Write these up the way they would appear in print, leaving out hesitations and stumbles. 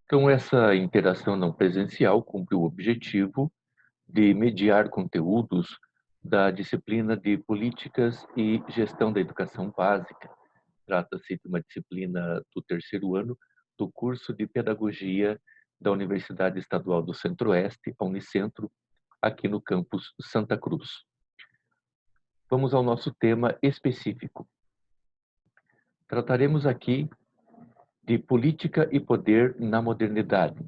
Então, essa interação não presencial cumpre o objetivo de mediar conteúdos da disciplina de Políticas e Gestão da Educação Básica. Trata-se de uma disciplina do terceiro ano do curso de Pedagogia da Universidade Estadual do Centro-Oeste, a Unicentro, aqui no campus Santa Cruz. Vamos ao nosso tema específico. Trataremos aqui de política e poder na modernidade,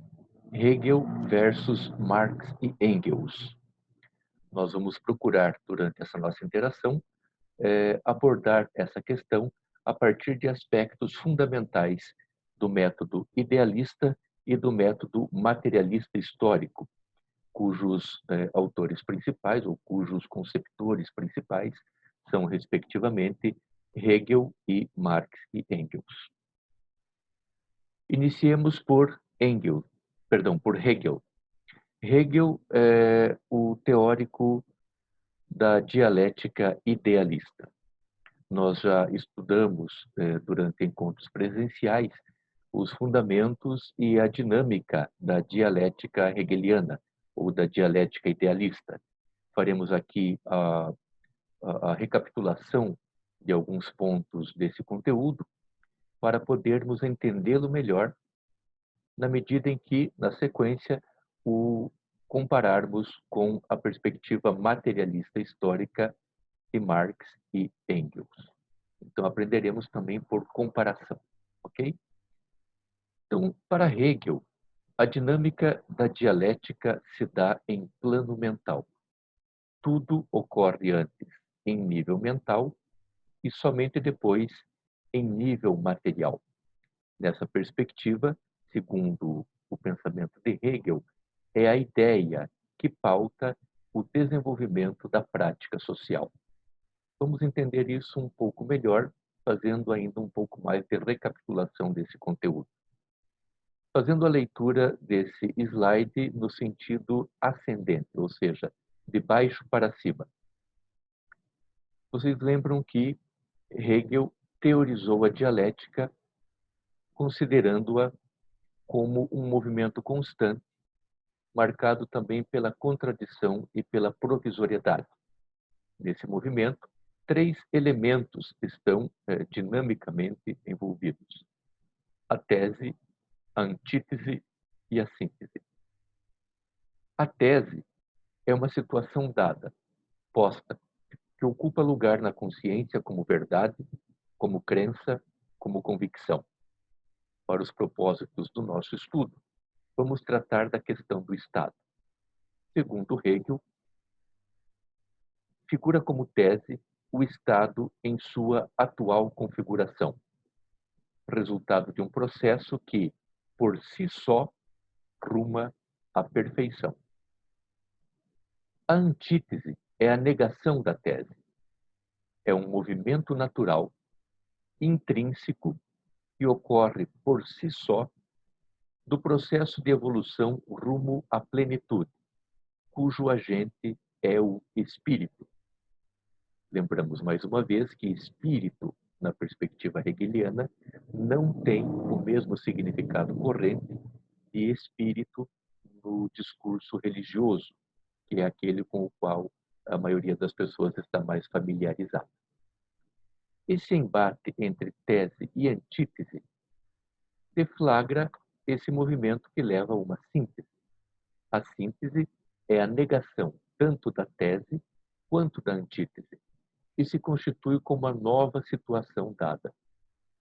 Hegel versus Marx e Engels. Nós vamos procurar, durante essa nossa interação, abordar essa questão a partir de aspectos fundamentais do método idealista e do método materialista histórico, cujos autores principais, ou cujos conceptores principais, são, respectivamente, Hegel e Marx e Engels. Iniciemos por Hegel. Hegel é o teórico da dialética idealista. Nós já estudamos, durante encontros presenciais, os fundamentos e a dinâmica da dialética hegeliana, ou da dialética idealista. Faremos aqui a recapitulação de alguns pontos desse conteúdo para podermos entendê-lo melhor, na medida em que, na sequência, o compararmos com a perspectiva materialista histórica de Marx e Engels. Então, aprenderemos também por comparação, ok? Então, para Hegel, a dinâmica da dialética se dá em plano mental. Tudo ocorre antes em nível mental e somente depois em nível material. Nessa perspectiva, segundo o pensamento de Hegel, é a ideia que pauta o desenvolvimento da prática social. Vamos entender isso um pouco melhor, fazendo ainda um pouco mais de recapitulação desse conteúdo. Fazendo a leitura desse slide no sentido ascendente, ou seja, de baixo para cima. Vocês lembram que Hegel teorizou a dialética considerando-a como um movimento constante, marcado também pela contradição e pela provisoriedade. Nesse movimento, três elementos estão dinamicamente envolvidos: a tese, a antítese e a síntese. A tese é uma situação dada, posta, que ocupa lugar na consciência como verdade, como crença, como convicção. Para os propósitos do nosso estudo, vamos tratar da questão do Estado. Segundo Hegel, figura como tese o Estado em sua atual configuração, resultado de um processo que, por si só, ruma à perfeição. A antítese é a negação da tese. É um movimento natural, intrínseco, que ocorre por si só do processo de evolução rumo à plenitude, cujo agente é o espírito. Lembramos mais uma vez que espírito, na perspectiva hegeliana, não tem o mesmo significado corrente de espírito no discurso religioso, que é aquele com o qual a maioria das pessoas está mais familiarizada. Esse embate entre tese e antítese deflagra esse movimento que leva a uma síntese. A síntese é a negação tanto da tese quanto da antítese e se constitui como a nova situação dada,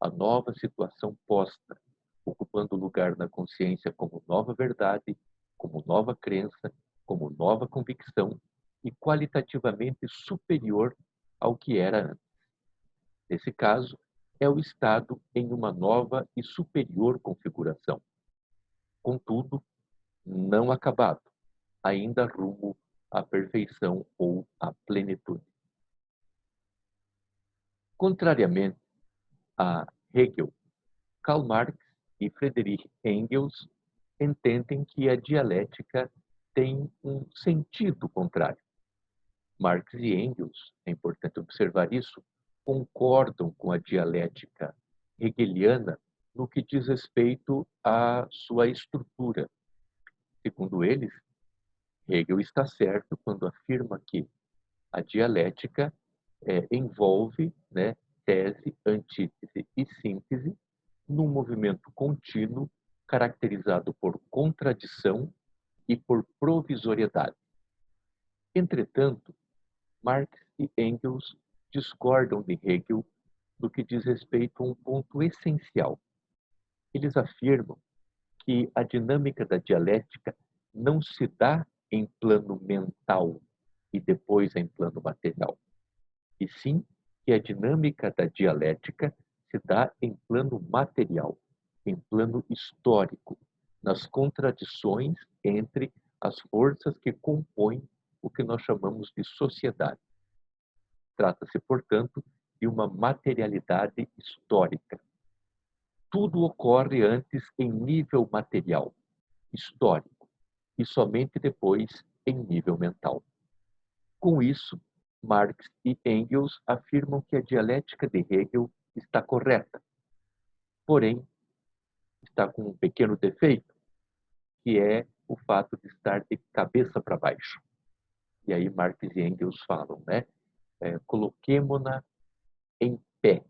a nova situação posta, ocupando lugar na consciência como nova verdade, como nova crença, como nova convicção e qualitativamente superior ao que era antes. Nesse caso, é o Estado em uma nova e superior configuração. Contudo, não acabado, ainda rumo à perfeição ou à plenitude. Contrariamente a Hegel, Karl Marx e Friedrich Engels entendem que a dialética tem um sentido contrário. Marx e Engels, é importante observar isso, concordam com a dialética hegeliana no que diz respeito à sua estrutura. Segundo eles, Hegel está certo quando afirma que a dialética envolve, né, tese, antítese e síntese num movimento contínuo caracterizado por contradição e por provisoriedade. Entretanto, Marx e Engels discordam de Hegel no que diz respeito a um ponto essencial. Eles afirmam que a dinâmica da dialética não se dá em plano mental e depois em plano material, e sim que a dinâmica da dialética se dá em plano material, em plano histórico, nas contradições entre as forças que compõem o que nós chamamos de sociedade. Trata-se, portanto, de uma materialidade histórica. Tudo ocorre antes em nível material, histórico, e somente depois em nível mental. Com isso, Marx e Engels afirmam que a dialética de Hegel está correta, porém, está com um pequeno defeito, que é o fato de estar de cabeça para baixo. E aí Marx e Engels falam, né? Coloquemo-na em pé,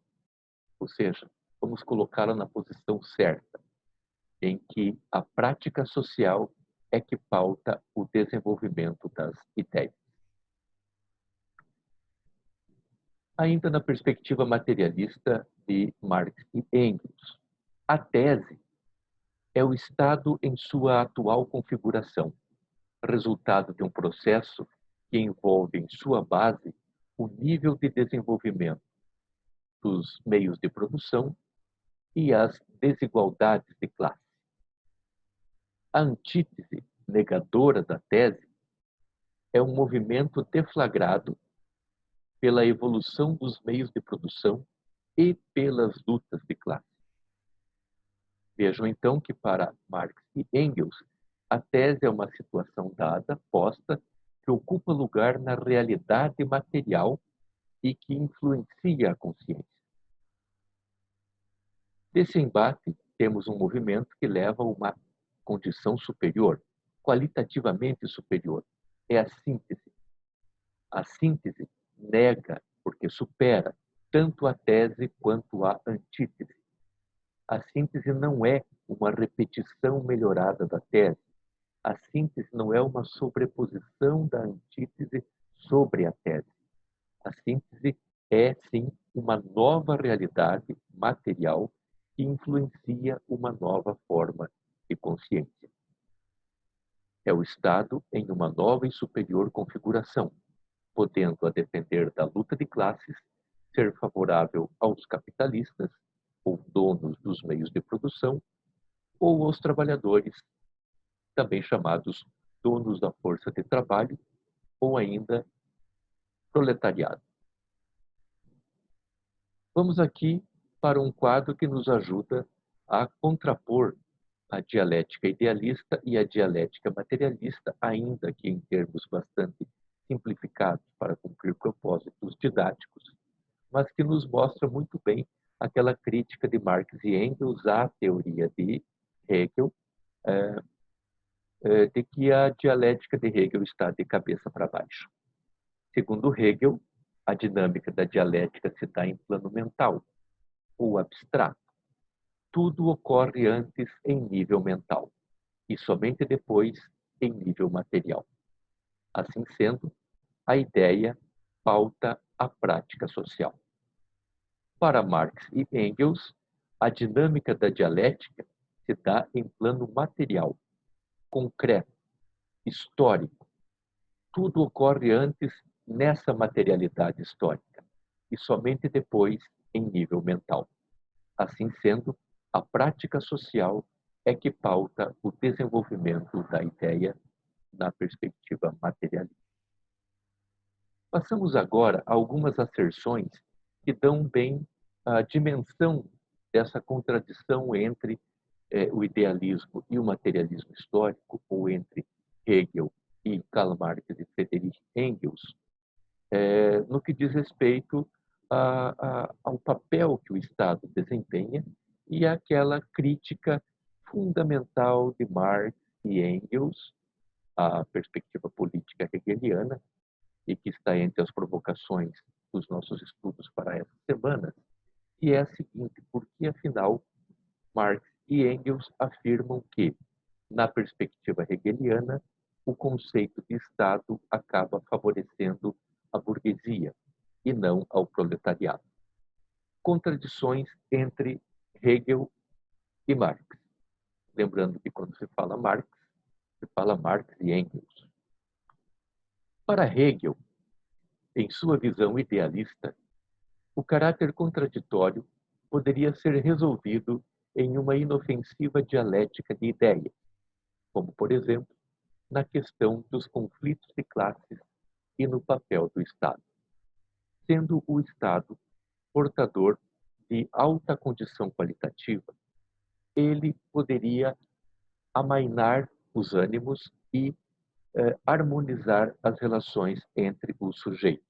ou seja, vamos colocá-la na posição certa, em que a prática social é que pauta o desenvolvimento das ideias. Ainda na perspectiva materialista de Marx e Engels, a tese é o Estado em sua atual configuração, resultado de um processo que envolve em sua base o nível de desenvolvimento dos meios de produção e as desigualdades de classe. A antítese negadora da tese é um movimento deflagrado pela evolução dos meios de produção e pelas lutas de classe. Vejam então que para Marx e Engels, a tese é uma situação dada, posta, que ocupa lugar na realidade material e que influencia a consciência. Desse embate, temos um movimento que leva a uma condição superior, qualitativamente superior. É a síntese. A síntese nega, porque supera, tanto a tese quanto a antítese. A síntese não é uma repetição melhorada da tese. A síntese não é uma sobreposição da antítese sobre a tese. A síntese é, sim, uma nova realidade material que influencia uma nova forma de consciência. É o Estado em uma nova e superior configuração, podendo, a depender da luta de classes, ser favorável aos capitalistas, ou donos dos meios de produção, ou aos trabalhadores, também chamados donos da força de trabalho, ou ainda proletariado. Vamos aqui para um quadro que nos ajuda a contrapor a dialética idealista e a dialética materialista, ainda que em termos bastante simplificados para cumprir propósitos didáticos, mas que nos mostra muito bem aquela crítica de Marx e Engels à teoria de Hegel, de que a dialética de Hegel está de cabeça para baixo. Segundo Hegel, a dinâmica da dialética se dá em plano mental ou abstrato. Tudo ocorre antes em nível mental e somente depois em nível material. Assim sendo, a ideia pauta a prática social. Para Marx e Engels, a dinâmica da dialética se dá em plano material, concreto, histórico. Tudo ocorre antes nessa materialidade histórica e somente depois em nível mental. Assim sendo, a prática social é que pauta o desenvolvimento da ideia na perspectiva materialista. Passamos agora a algumas asserções que dão bem a dimensão dessa contradição entre o idealismo e o materialismo histórico, ou entre Hegel e Karl Marx e Friedrich Engels, no que diz respeito ao papel que o Estado desempenha e aquela crítica fundamental de Marx e Engels à perspectiva política hegeliana, e que está entre as provocações dos nossos estudos para essa semana, que é a seguinte: porque afinal Marx e Engels afirmam que, na perspectiva hegeliana, o conceito de Estado acaba favorecendo a burguesia e não ao proletariado. Contradições entre Hegel e Marx. Lembrando que quando se fala Marx e Engels. Para Hegel, em sua visão idealista, o caráter contraditório poderia ser resolvido em uma inofensiva dialética de ideias, como, por exemplo, na questão dos conflitos de classes e no papel do Estado, sendo o Estado portador de alta condição qualitativa, ele poderia amainar os ânimos e harmonizar as relações entre os sujeitos.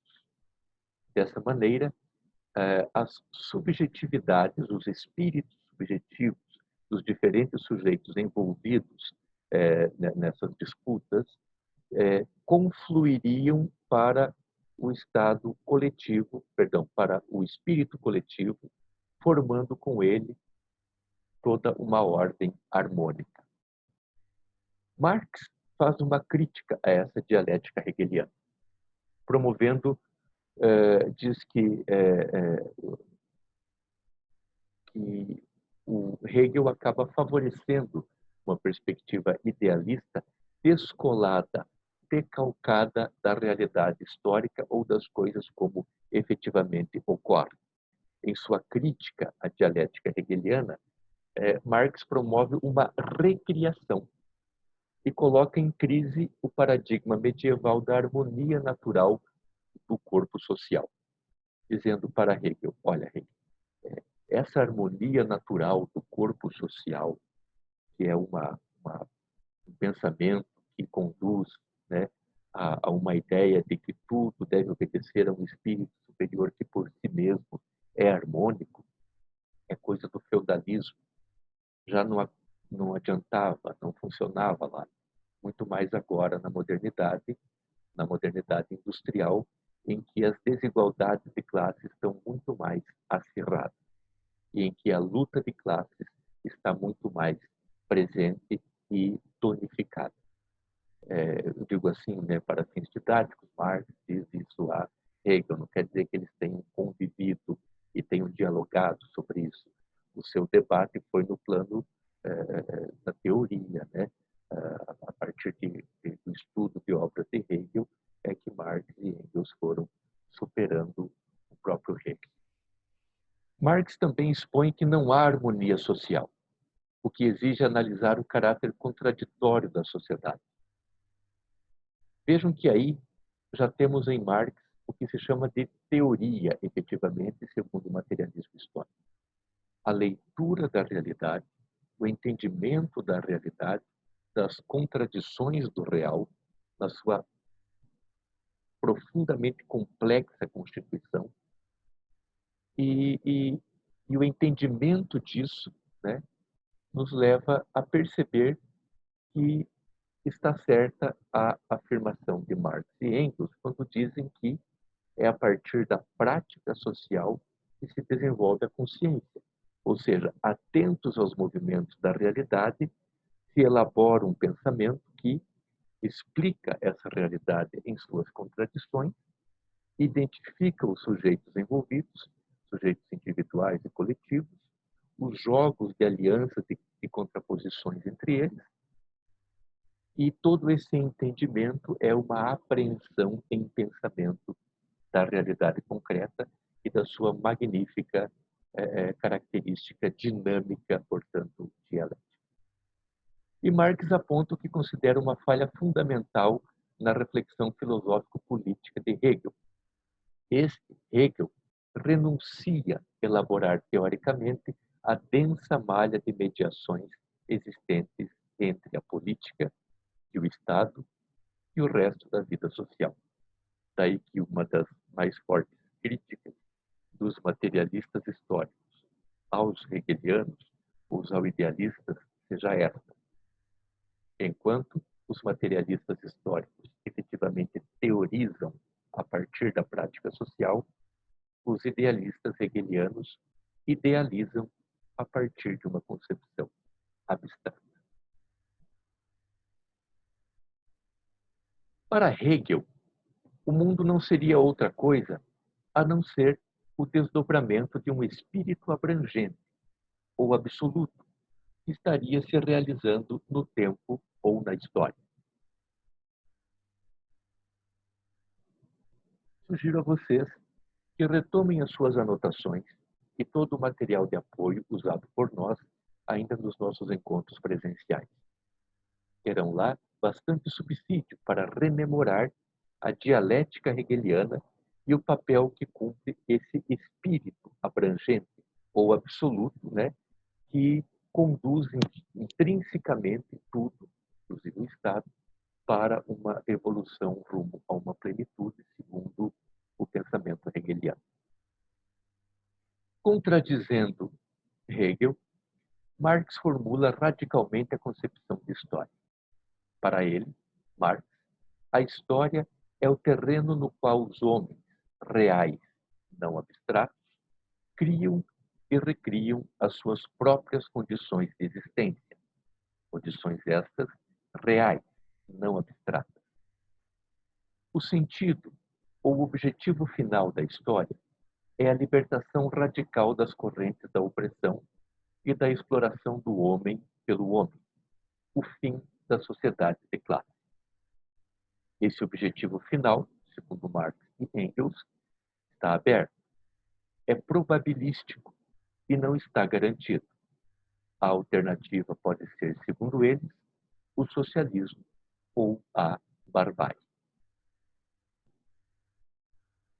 Dessa maneira, as subjetividades, os espíritos subjetivos dos diferentes sujeitos envolvidos nessas disputas confluiriam para o estado coletivo, perdão, para o espírito coletivo, formando com ele toda uma ordem harmônica. Marx faz uma crítica a essa dialética hegeliana, promovendo, diz que o Hegel acaba favorecendo uma perspectiva idealista descolada, decalcada da realidade histórica ou das coisas como efetivamente ocorrem. Em sua crítica à dialética hegeliana, Marx promove uma recriação e coloca em crise o paradigma medieval da harmonia natural do corpo social, dizendo para Hegel: olha, Hegel, essa harmonia natural do corpo social, que é um pensamento que conduz, né, a uma ideia de que tudo deve obedecer a um espírito superior que por si mesmo é harmônico, é coisa do feudalismo. Já não adiantava, não funcionava lá. Muito mais agora na modernidade industrial, em que as desigualdades de classes estão muito mais acirradas e em que a luta de classes está muito mais presente e tonificada. Eu digo assim, né, para fins didáticos, Marx diz isso a Hegel, não quer dizer que eles tenham convivido e tenham dialogado sobre isso. O seu debate foi no plano da teoria, né? A partir do estudo de obras de Hegel, é que Marx e Engels foram superando o próprio Hegel. Marx também expõe que não há harmonia social, o que exige analisar o caráter contraditório da sociedade. Vejam que aí já temos em Marx o que se chama de teoria, efetivamente, segundo o materialismo histórico. A leitura da realidade, o entendimento da realidade, das contradições do real, na sua profundamente complexa constituição, e o entendimento disso, né, nos leva a perceber que está certa a afirmação de Marx e Engels quando dizem que é a partir da prática social que se desenvolve a consciência. Ou seja, atentos aos movimentos da realidade, se elabora um pensamento que explica essa realidade em suas contradições, identifica os sujeitos envolvidos, sujeitos individuais e coletivos, os jogos de alianças e contraposições entre eles, e todo esse entendimento é uma apreensão em pensamento da realidade concreta e da sua magnífica característica dinâmica, portanto, dialética. E Marx aponta o que considera uma falha fundamental na reflexão filosófico-política de Hegel. Este, Hegel, renuncia a elaborar teoricamente a densa malha de mediações existentes entre a política e o Estado e o resto da vida social. Daí que uma das mais fortes críticas dos materialistas históricos aos hegelianos os idealistas seja esta. Enquanto os materialistas históricos efetivamente teorizam a partir da prática social, os idealistas hegelianos idealizam a partir de uma concepção abstrata. Para Hegel, o mundo não seria outra coisa a não ser o desdobramento de um espírito abrangente ou absoluto que estaria se realizando no tempo ou na história. Sugiro a vocês que retomem as suas anotações e todo o material de apoio usado por nós ainda nos nossos encontros presenciais. Terão lá bastante subsídio para rememorar a dialética hegeliana e o papel que cumpre esse espírito abrangente ou absoluto, né, que conduz intrinsecamente tudo, inclusive o Estado, para uma evolução rumo a uma plenitude, segundo o pensamento hegeliano. Contradizendo Hegel, Marx formula radicalmente a concepção de história. Para ele, Marx, a história é o terreno no qual os homens reais, não abstratos, criam e recriam as suas próprias condições de existência, condições estas reais, não abstratas. O sentido ou objetivo final da história é a libertação radical das correntes da opressão e da exploração do homem pelo homem, o fim da sociedade de classe. Esse objetivo final, segundo Marx e Engels, está aberto, é probabilístico e não está garantido. A alternativa pode ser, segundo eles, o socialismo ou a barbárie.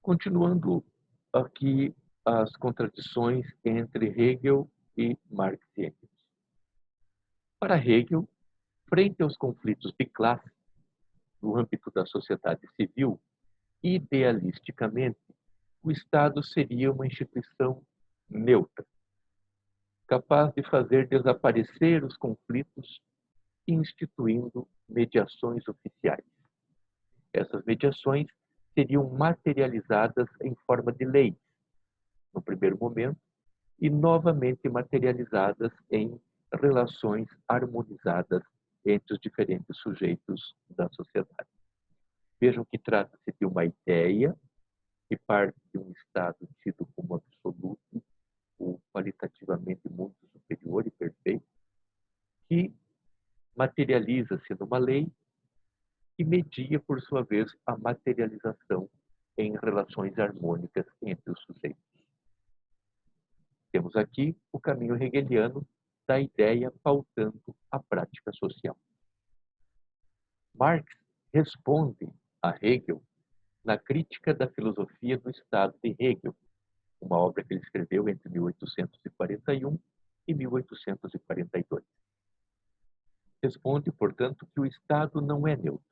Continuando aqui as contradições entre Hegel e Marx e Engels. Para Hegel, frente aos conflitos de classe, no âmbito da sociedade civil, idealisticamente, o Estado seria uma instituição neutra, capaz de fazer desaparecer os conflitos, instituindo mediações oficiais. Essas mediações seriam materializadas em forma de leis, no primeiro momento, e novamente materializadas em relações harmonizadas entre os diferentes sujeitos da sociedade. Vejam que trata-se de uma ideia que parte de um estado tido como absoluto ou qualitativamente muito superior e perfeito, que materializa-se numa lei e media, por sua vez, a materialização em relações harmônicas entre os sujeitos. Temos aqui o caminho hegeliano da ideia pautando a prática social. Marx responde a Hegel na Crítica da Filosofia do Estado de Hegel, uma obra que ele escreveu entre 1841 e 1842. Responde, portanto, que o Estado não é neutro,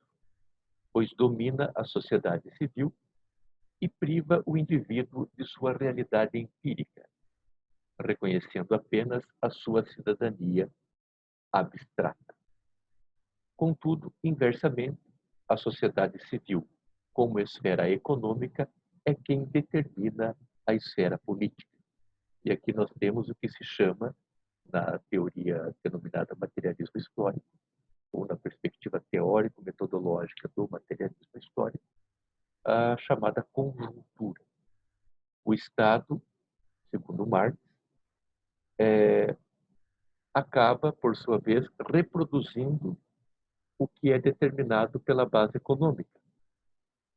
pois domina a sociedade civil e priva o indivíduo de sua realidade empírica, reconhecendo apenas a sua cidadania abstrata. Contudo, inversamente, a sociedade civil, como esfera econômica, é quem determina a esfera política. E aqui nós temos o que se chama, na teoria denominada materialismo histórico, ou na perspectiva teórico-metodológica do materialismo histórico, a chamada conjuntura. O Estado, segundo Marx, acaba, por sua vez, reproduzindo o que é determinado pela base econômica.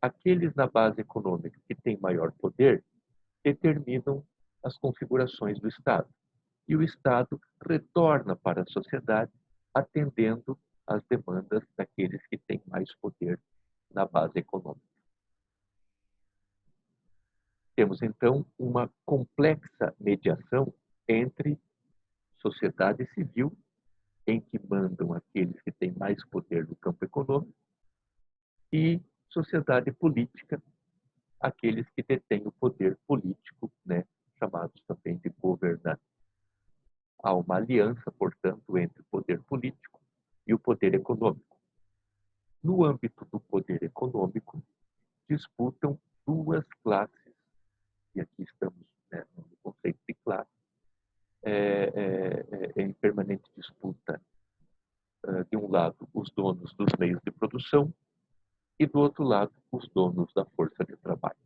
Aqueles na base econômica que têm maior poder determinam as configurações do Estado. E o Estado retorna para a sociedade atendendo às demandas daqueles que têm mais poder na base econômica. Temos, então, uma complexa mediação entre sociedade civil, em que mandam aqueles que têm mais poder no campo econômico, e sociedade política, aqueles que detêm o poder político, né, chamados também de governantes. Há uma aliança, portanto, entre o poder político e o poder econômico. No âmbito do poder econômico, disputam duas classes, e aqui estamos, né, no conceito de classe, em permanente disputa, de um lado, os donos dos meios de produção e, do outro lado, os donos da força de trabalho.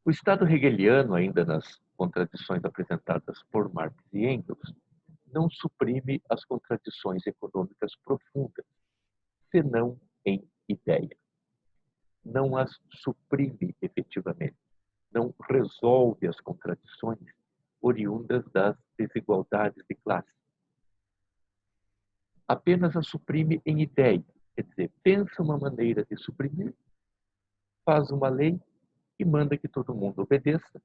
O Estado hegeliano, ainda nas contradições apresentadas por Marx e Engels, não suprime as contradições econômicas profundas, senão em ideia. Não as suprime efetivamente, não resolve as contradições oriundas das desigualdades de classe. Apenas as suprime em ideia, quer dizer, pensa uma maneira de suprimir, faz uma lei e manda que todo mundo obedeça,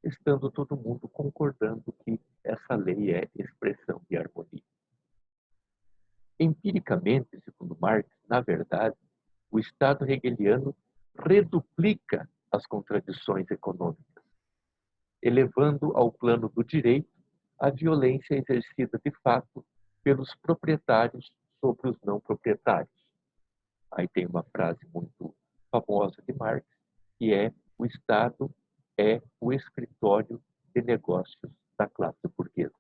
estando todo mundo concordando que essa lei é expressão de harmonia. Empiricamente, segundo Marx, na verdade, o Estado hegeliano reduplica as contradições econômicas, elevando ao plano do direito a violência exercida de fato pelos proprietários sobre os não proprietários. Aí tem uma frase muito famosa de Marx, que é: o Estado é o escritório de negócios da classe burguesa.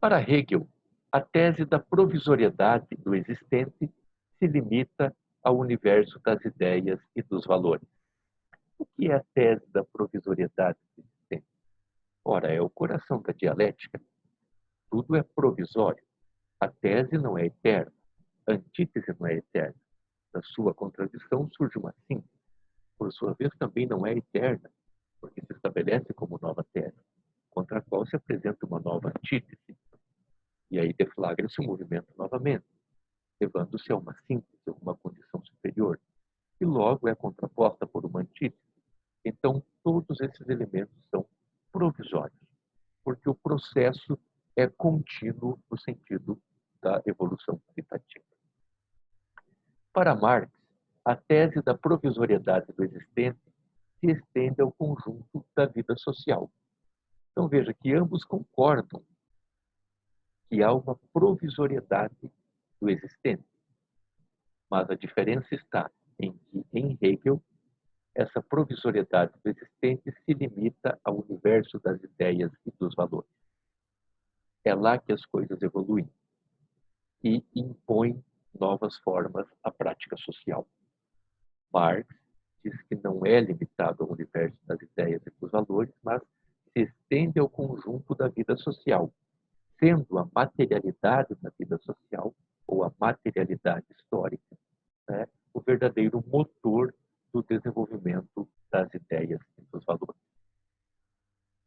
Para Hegel, a tese da provisoriedade do existente se limita ao universo das ideias e dos valores. O que é a tese da provisoriedade do existente? Ora, é o coração da dialética. Tudo é provisório. A tese não é eterna. A antítese não é eterna. Da sua contradição surge uma síntese. Por sua vez, também não é eterna, porque se estabelece como nova tese, contra a qual se apresenta uma nova antítese. E aí deflagra-se o movimento novamente, levando-se a uma síntese, a uma condição superior, e logo é contraposta por uma antítese. Então, todos esses elementos são provisórios, porque o processo é contínuo no sentido da evolução qualitativa. Para Marx, a tese da provisoriedade do existente se estende ao conjunto da vida social. Então, veja que ambos concordam que há uma provisoriedade do existente, mas a diferença está em que, em Hegel, essa provisoriedade do existente se limita ao universo das ideias e dos valores. É lá que as coisas evoluem e impõem novas formas à prática social. Marx diz que não é limitado ao universo das ideias e dos valores, mas se estende ao conjunto da vida social, sendo a materialidade da vida social, ou a materialidade histórica, né, o verdadeiro motor do desenvolvimento das ideias e dos valores.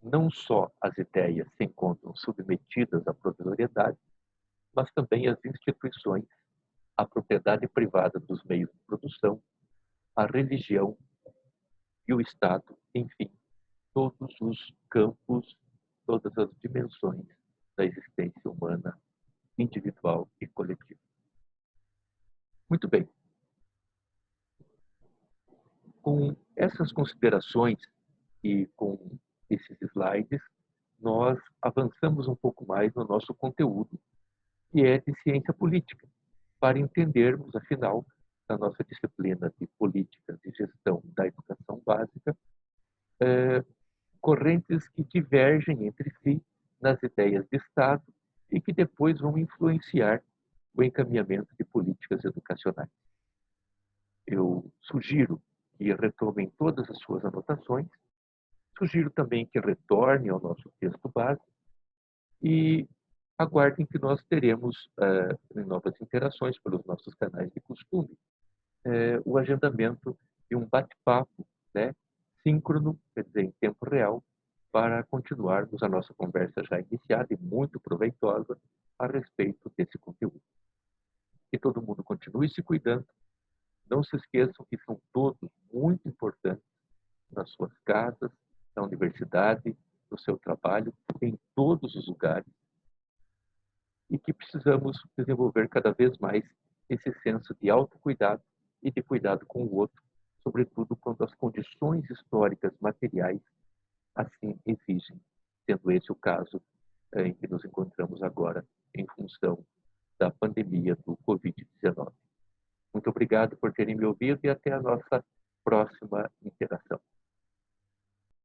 Não só as ideias se encontram submetidas à provisoriedade, mas também as instituições, a propriedade privada dos meios de produção, a religião e o Estado, enfim, todos os campos, todas as dimensões da existência humana, individual e coletiva. Muito bem. Com essas considerações e com esses slides, nós avançamos um pouco mais no nosso conteúdo, que é de ciência política, para entendermos, afinal, na nossa disciplina de políticas e gestão da educação básica, correntes que divergem entre si nas ideias de Estado e que depois vão influenciar o encaminhamento de políticas educacionais. Eu sugiro que retomem todas as suas anotações, sugiro também que retornem ao nosso texto base e aguardem que nós teremos, em novas interações pelos nossos canais de costume, o agendamento de um bate-papo, né, síncrono, quer dizer, em tempo real, para continuarmos a nossa conversa já iniciada e muito proveitosa a respeito desse conteúdo. Que todo mundo continue se cuidando. Não se esqueçam que são todos muito importantes nas suas casas, na universidade, no seu trabalho, em todos os lugares, e que precisamos desenvolver cada vez mais esse senso de autocuidado e de cuidado com o outro, sobretudo quando as condições históricas materiais assim exigem, sendo esse o caso em que nos encontramos agora em função da pandemia do Covid-19. Muito obrigado por terem me ouvido e até a nossa próxima interação.